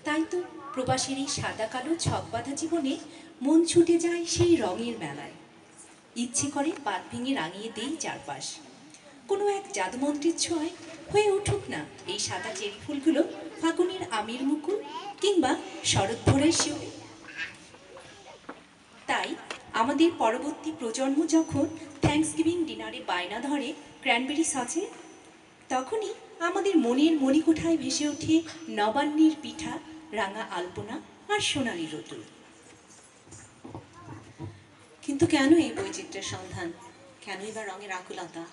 তাই তো প্রবাসীর এই সাদা কালো ছকবাঁধা জীবনে মন ছুটে যায় সেই রঙের মেলায়। ইচ্ছে করে বাদ ভেঙে রাঙিয়ে দেই চারপাশ। কোনো এক জাদুমন্ত্রের ছোঁয়ায় হয়ে উঠুক না এই সাদা চেরি ফুলগুলো ফাগুনের আমের মুকুল, কিংবা শরৎ ভোরের শিউলি। তাই আমাদের পরবর্তী প্রজন্ম যখন থ্যাঙ্কসগিভিং ডিনারে বায়না ধরে ক্র্যানবেরি সসে, তখনই আমাদের মনের মণিকোঠায় ভেসে ওঠে নবান্নের পিঠা, রাঙা আলপনা আর সোনালি রোদ্দুর। কিন্তু কেন এই বৈচিত্র্যের সন্ধান? কেনই বা রঙের আকুলতা?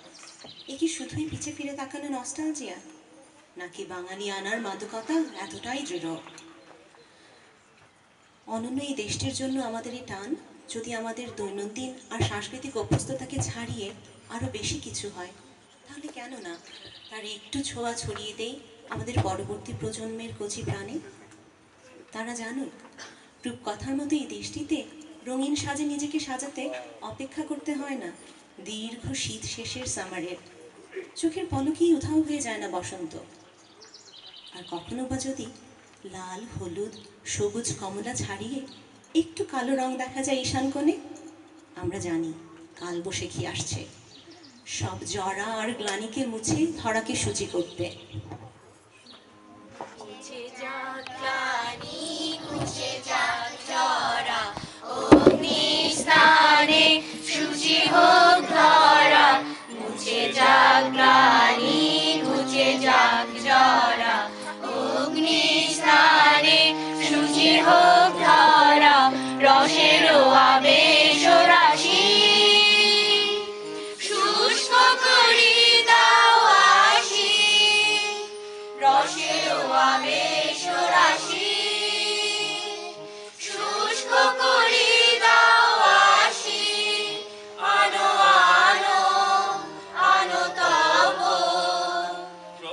এ কি শুধুই পিছে ফিরে তাকানো নস্টালজিয়া, নাকি বাঙালি আনার মাদকতা এতটাই দৃঢ়? অনন্য এই দেশটির জন্য আমাদের এই টান যদি আমাদের দৈনন্দিন আর সাংস্কৃতিক অভ্যস্ততাকে ছাড়িয়ে আরও বেশি কিছু হয়, তাহলে কেন না তার একটু ছোঁয়া ছড়িয়ে দেই আমাদের পরবর্তী প্রজন্মের কচি প্রাণে। তারা জানুক রূপকথার মতো এই দেশটিতে রঙিন সাজে নিজেকে সাজাতে অপেক্ষা করতে হয় না দীর্ঘ শীত শেষের সামারের। চোখের পলকেই উধাও হয়ে যায় না বসন্ত। আর কখনো বা যদি লাল, হলুদ, সবুজ, কমলা ছাড়িয়ে একটু কালো রং দেখা যায় ঈশান কোণে, আমরা জানি কালবৈশাখী আসছে সব জরা আর গ্লানিকে মুছে ধরাকে শুচি করতে। মুছে যাক গ্লানি, মুছে যাক জরা, অগ্নিস্নানে শুচি হোক ধরা। মুছে যাক গ্লানি, মুছে যাক জরা, অগ্নিস্নানে শুচি হোক ধরা। রসেরও আবেশ রাশি শুষ্ক করি দাও আসি, রসেরও আবেশ রাশি শুষ্ক করি দাও আসি। আনো আনো আনো তব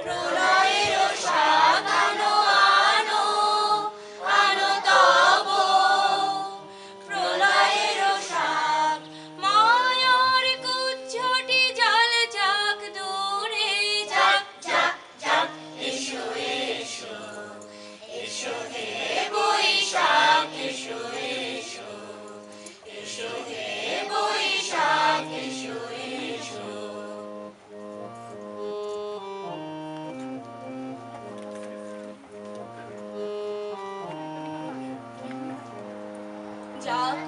প্রলয়ের শাক, আনো আনো আনো তব প্রলয়ের শাক। মায়ার গুচ্ছটি জল যাক দূরে যাক যাক যাক। এসো এসো এসো হে বৈশাখ, এসো এসো এসো হে বৈশাখ, এসো এসো। যাক